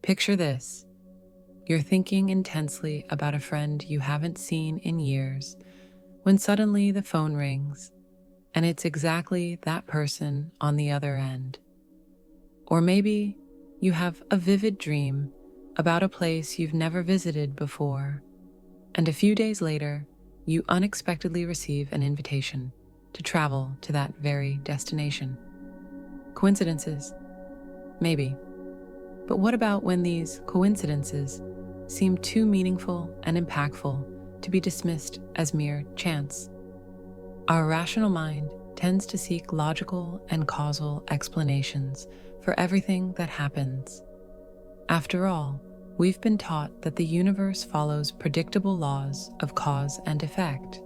Picture this. You're thinking intensely about a friend you haven't seen in years when suddenly the phone rings and it's exactly that person on the other end. Or maybe you have a vivid dream about a place you've never visited before, and a few days later, you unexpectedly receive an invitation to travel to that very destination. Coincidences? Maybe. But what about when these coincidences seem too meaningful and impactful to be dismissed as mere chance? Our rational mind tends to seek logical and causal explanations for everything that happens. After all, we've been taught that the universe follows predictable laws of cause and effect.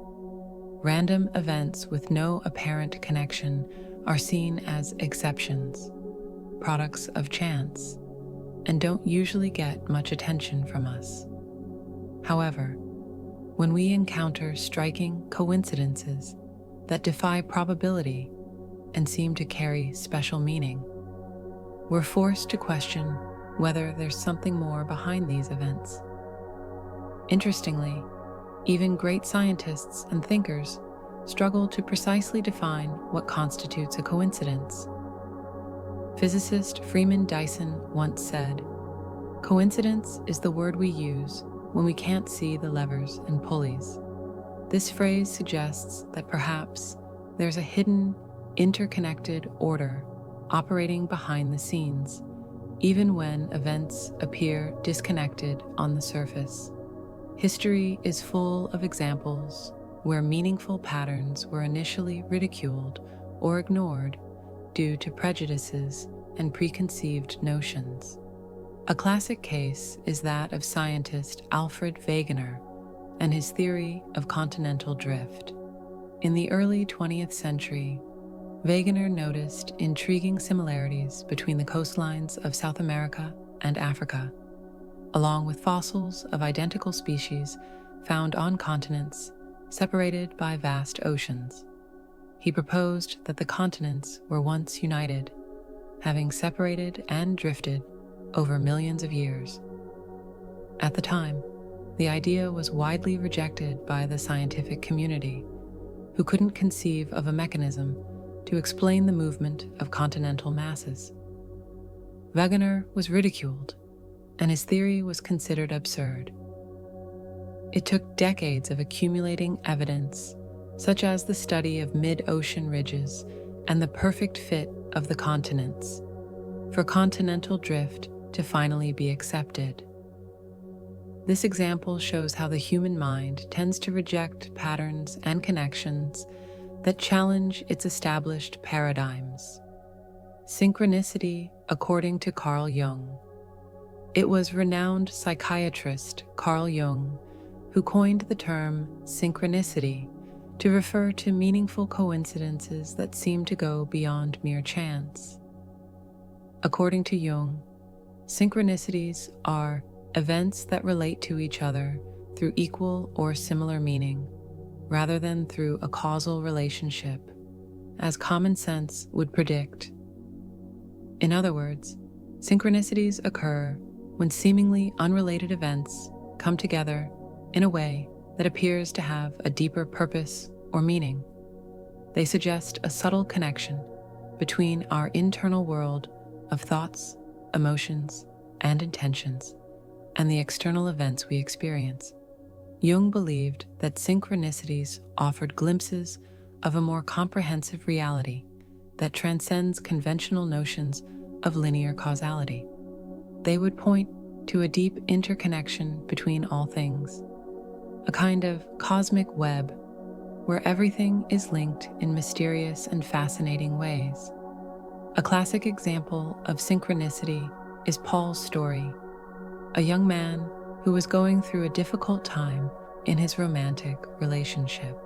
Random events with no apparent connection are seen as exceptions, products of chance, and don't usually get much attention from us. However, when we encounter striking coincidences that defy probability and seem to carry special meaning, we're forced to question whether there's something more behind these events. Interestingly, even great scientists and thinkers struggle to precisely define what constitutes a coincidence. Physicist Freeman Dyson once said, "Coincidence is the word we use when we can't see the levers and pulleys." This phrase suggests that perhaps there's a hidden, interconnected order operating behind the scenes, even when events appear disconnected on the surface. History is full of examples where meaningful patterns were initially ridiculed or ignored due to prejudices and preconceived notions. A classic case is that of scientist Alfred Wegener and his theory of continental drift. In the early 20th century, Wegener noticed intriguing similarities between the coastlines of South America and Africa, along with fossils of identical species found on continents separated by vast oceans. He proposed that the continents were once united, having separated and drifted over millions of years. At the time, the idea was widely rejected by the scientific community, who couldn't conceive of a mechanism to explain the movement of continental masses. Wegener was ridiculed, and his theory was considered absurd. It took decades of accumulating evidence, such as the study of mid-ocean ridges and the perfect fit of the continents, for continental drift to finally be accepted. This example shows how the human mind tends to reject patterns and connections that challenge its established paradigms. Synchronicity, according to Carl Jung. It was renowned psychiatrist Carl Jung who coined the term synchronicity to refer to meaningful coincidences that seem to go beyond mere chance. According to Jung, synchronicities are events that relate to each other through equal or similar meaning, rather than through a causal relationship, as common sense would predict. In other words, synchronicities occur when seemingly unrelated events come together in a way that appears to have a deeper purpose or meaning. They suggest a subtle connection between our internal world of thoughts, emotions, and intentions, and the external events we experience. Jung believed that synchronicities offered glimpses of a more comprehensive reality that transcends conventional notions of linear causality. They would point to a deep interconnection between all things, a kind of cosmic web where everything is linked in mysterious and fascinating ways. A classic example of synchronicity is Paul's story, a young man who was going through a difficult time in his romantic relationship.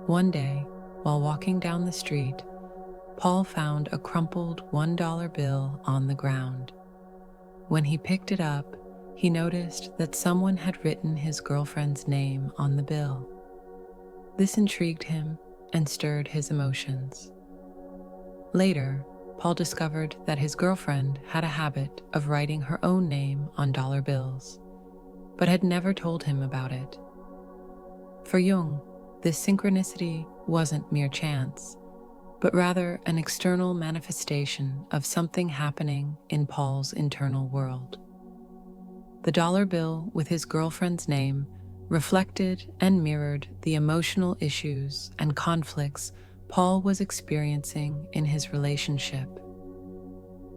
One day, while walking down the street, Paul found a crumpled $1 bill on the ground. When he picked it up, he noticed that someone had written his girlfriend's name on the bill. This intrigued him and stirred his emotions. Later, Paul discovered that his girlfriend had a habit of writing her own name on dollar bills, but had never told him about it. For Jung, this synchronicity wasn't mere chance, but rather an external manifestation of something happening in Paul's internal world. The dollar bill with his girlfriend's name reflected and mirrored the emotional issues and conflicts Paul was experiencing in his relationship.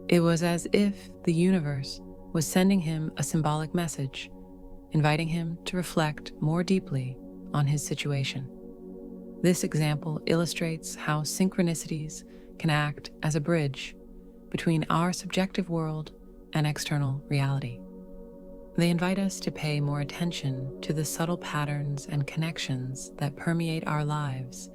It was as if the universe was sending him a symbolic message, inviting him to reflect more deeply on his situation. This example illustrates how synchronicities can act as a bridge between our subjective world and external reality. They invite us to pay more attention to the subtle patterns and connections that permeate our lives,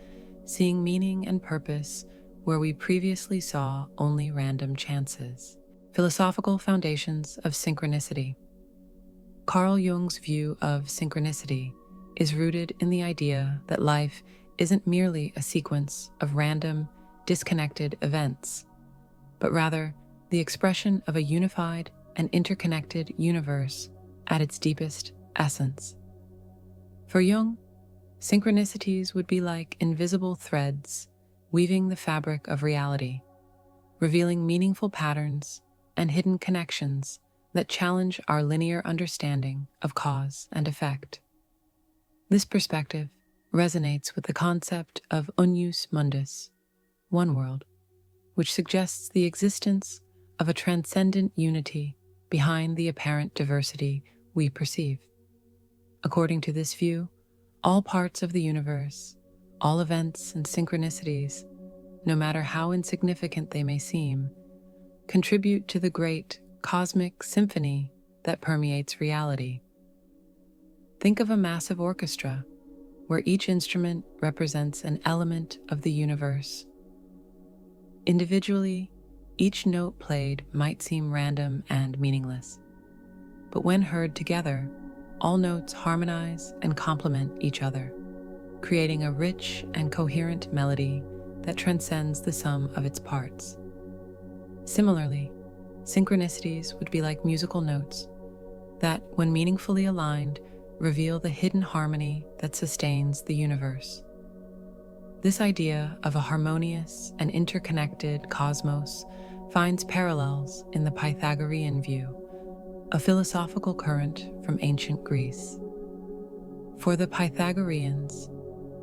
seeing meaning and purpose where we previously saw only random chances. Philosophical foundations of synchronicity. Carl Jung's view of synchronicity is rooted in the idea that life isn't merely a sequence of random, disconnected events, but rather the expression of a unified and interconnected universe at its deepest essence. For Jung, synchronicities would be like invisible threads weaving the fabric of reality, revealing meaningful patterns and hidden connections that challenge our linear understanding of cause and effect. This perspective resonates with the concept of unus mundus, one world, which suggests the existence of a transcendent unity behind the apparent diversity we perceive. According to this view, all parts of the universe, all events and synchronicities, no matter how insignificant they may seem, contribute to the great cosmic symphony that permeates reality. Think of a massive orchestra where each instrument represents an element of the universe. Individually, each note played might seem random and meaningless, but when heard together, all notes harmonize and complement each other, creating a rich and coherent melody that transcends the sum of its parts. Similarly, synchronicities would be like musical notes that, when meaningfully aligned, reveal the hidden harmony that sustains the universe. This idea of a harmonious and interconnected cosmos finds parallels in the Pythagorean view, a philosophical current from ancient Greece. For the Pythagoreans,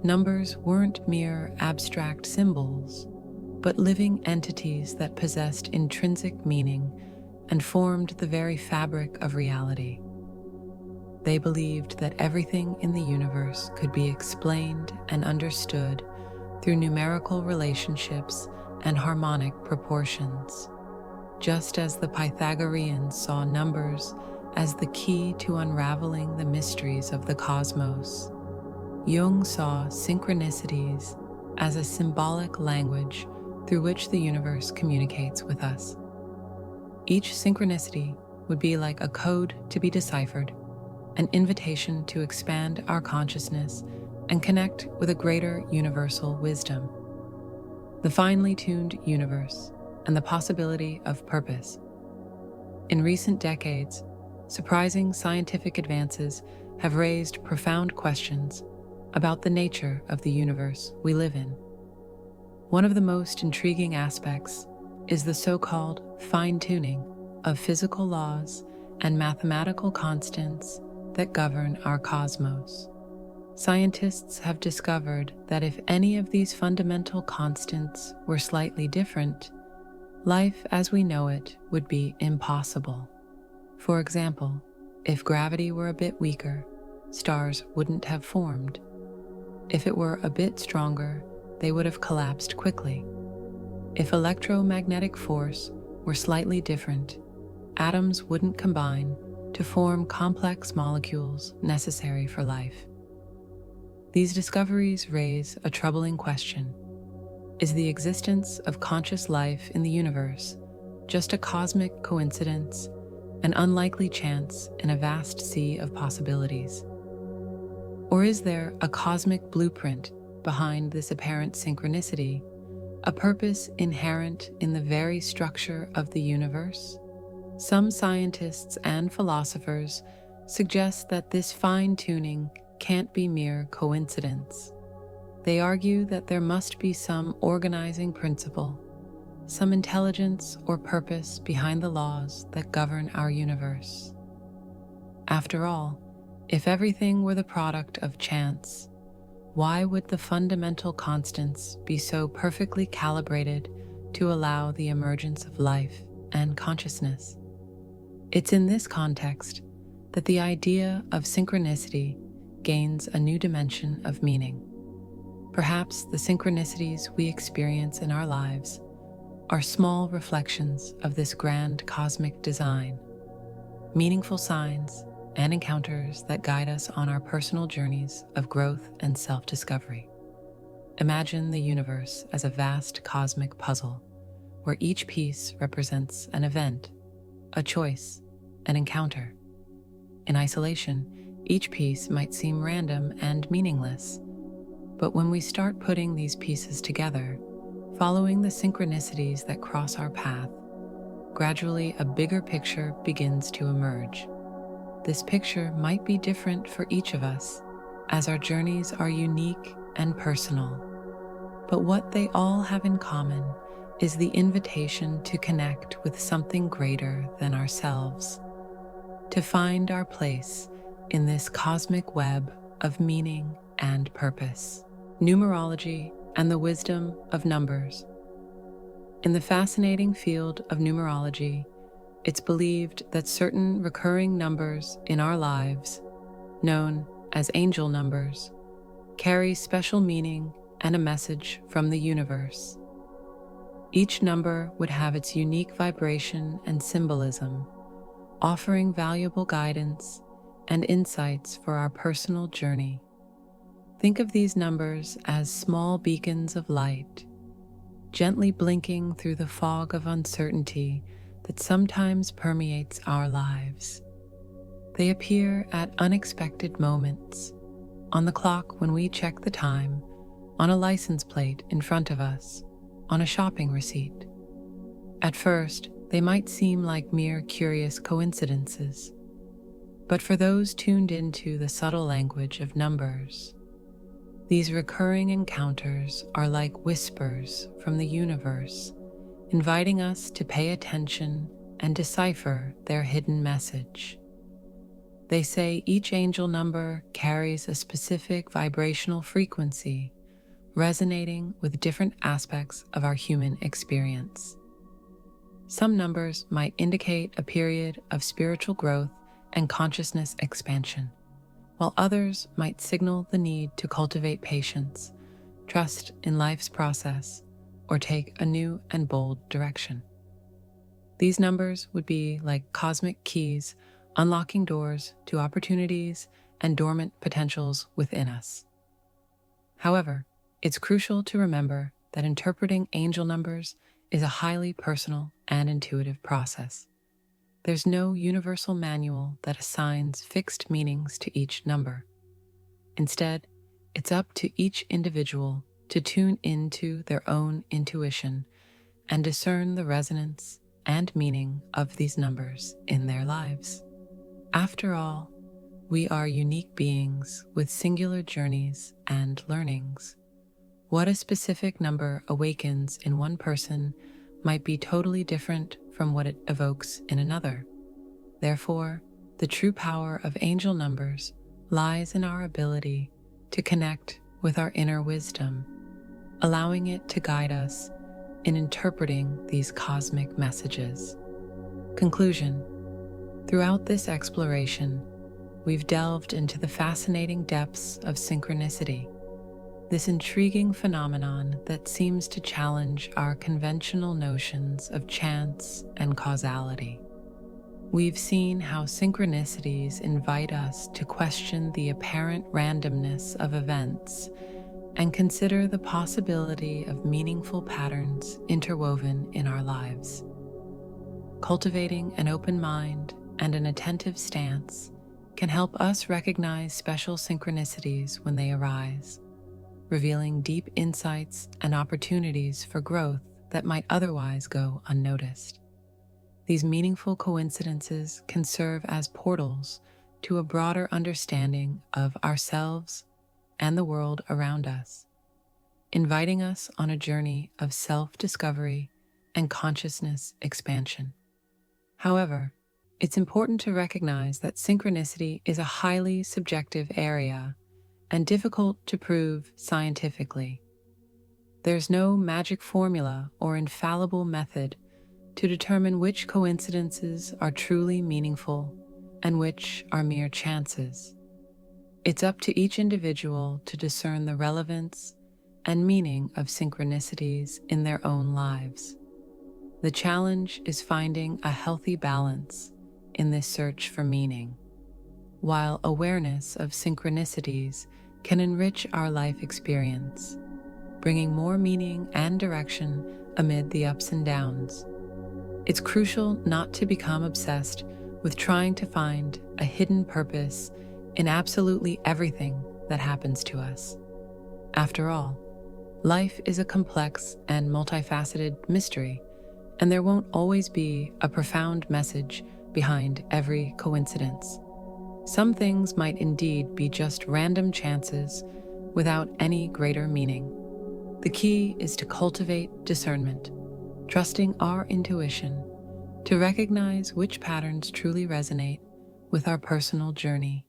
numbers weren't mere abstract symbols, but living entities that possessed intrinsic meaning and formed the very fabric of reality. They believed that everything in the universe could be explained and understood through numerical relationships and harmonic proportions. Just as the Pythagoreans saw numbers as the key to unraveling the mysteries of the cosmos, Jung saw synchronicities as a symbolic language through which the universe communicates with us. Each synchronicity would be like a code to be deciphered, an invitation to expand our consciousness and connect with a greater universal wisdom. The finely tuned universe and the possibility of purpose. In recent decades, surprising scientific advances have raised profound questions about the nature of the universe we live in. One of the most intriguing aspects is the so-called fine-tuning of physical laws and mathematical constants that govern our cosmos. Scientists have discovered that if any of these fundamental constants were slightly different, life as we know it would be impossible. For example, if gravity were a bit weaker, stars wouldn't have formed. If it were a bit stronger, they would have collapsed quickly. If electromagnetic force were slightly different, atoms wouldn't combine to form complex molecules necessary for life. These discoveries raise a troubling question. Is the existence of conscious life in the universe just a cosmic coincidence, an unlikely chance in a vast sea of possibilities? Or is there a cosmic blueprint behind this apparent synchronicity, a purpose inherent in the very structure of the universe? Some scientists and philosophers suggest that this fine-tuning can't be mere coincidence. They argue that there must be some organizing principle, some intelligence or purpose behind the laws that govern our universe. After all, if everything were the product of chance, why would the fundamental constants be so perfectly calibrated to allow the emergence of life and consciousness? It's in this context that the idea of synchronicity gains a new dimension of meaning. Perhaps the synchronicities we experience in our lives are small reflections of this grand cosmic design, meaningful signs and encounters that guide us on our personal journeys of growth and self-discovery. Imagine the universe as a vast cosmic puzzle, where each piece represents an event, a choice, an encounter. In isolation, each piece might seem random and meaningless, but when we start putting these pieces together, following the synchronicities that cross our path, gradually a bigger picture begins to emerge. This picture might be different for each of us, as our journeys are unique and personal. But what they all have in common is the invitation to connect with something greater than ourselves, to find our place in this cosmic web of meaning and purpose. Numerology and the wisdom of numbers. In the fascinating field of numerology, it's believed that certain recurring numbers in our lives, known as angel numbers, carry special meaning and a message from the universe. Each number would have its unique vibration and symbolism, offering valuable guidance and insights for our personal journey. Think of these numbers as small beacons of light, gently blinking through the fog of uncertainty that sometimes permeates our lives. They appear at unexpected moments, on the clock when we check the time, on a license plate in front of us, on a shopping receipt. At first, they might seem like mere curious coincidences, but for those tuned into the subtle language of numbers, these recurring encounters are like whispers from the universe, inviting us to pay attention and decipher their hidden message. They say each angel number carries a specific vibrational frequency, resonating with different aspects of our human experience. Some numbers might indicate a period of spiritual growth and consciousness expansion, while others might signal the need to cultivate patience, trust in life's process, or take a new and bold direction. These numbers would be like cosmic keys, unlocking doors to opportunities and dormant potentials within us. However, it's crucial to remember that interpreting angel numbers is a highly personal and intuitive process. There's no universal manual that assigns fixed meanings to each number. Instead, it's up to each individual to tune into their own intuition and discern the resonance and meaning of these numbers in their lives. After all, we are unique beings with singular journeys and learnings. What a specific number awakens in one person might be totally different from what it evokes in another. Therefore, the true power of angel numbers lies in our ability to connect with our inner wisdom, allowing it to guide us in interpreting these cosmic messages. Conclusion. Throughout this exploration, we've delved into the fascinating depths of synchronicity, this intriguing phenomenon that seems to challenge our conventional notions of chance and causality. We've seen how synchronicities invite us to question the apparent randomness of events and consider the possibility of meaningful patterns interwoven in our lives. Cultivating an open mind and an attentive stance can help us recognize special synchronicities when they arise, revealing deep insights and opportunities for growth that might otherwise go unnoticed. These meaningful coincidences can serve as portals to a broader understanding of ourselves and the world around us, inviting us on a journey of self-discovery and consciousness expansion. However, it's important to recognize that synchronicity is a highly subjective area and difficult to prove scientifically. There's no magic formula or infallible method to determine which coincidences are truly meaningful and which are mere chances. It's up to each individual to discern the relevance and meaning of synchronicities in their own lives. The challenge is finding a healthy balance in this search for meaning. While awareness of synchronicities can enrich our life experience, bringing more meaning and direction amid the ups and downs, it's crucial not to become obsessed with trying to find a hidden purpose in absolutely everything that happens to us. After all, life is a complex and multifaceted mystery, and there won't always be a profound message behind every coincidence. Some things might indeed be just random chances without any greater meaning. The key is to cultivate discernment, trusting our intuition to recognize which patterns truly resonate with our personal journey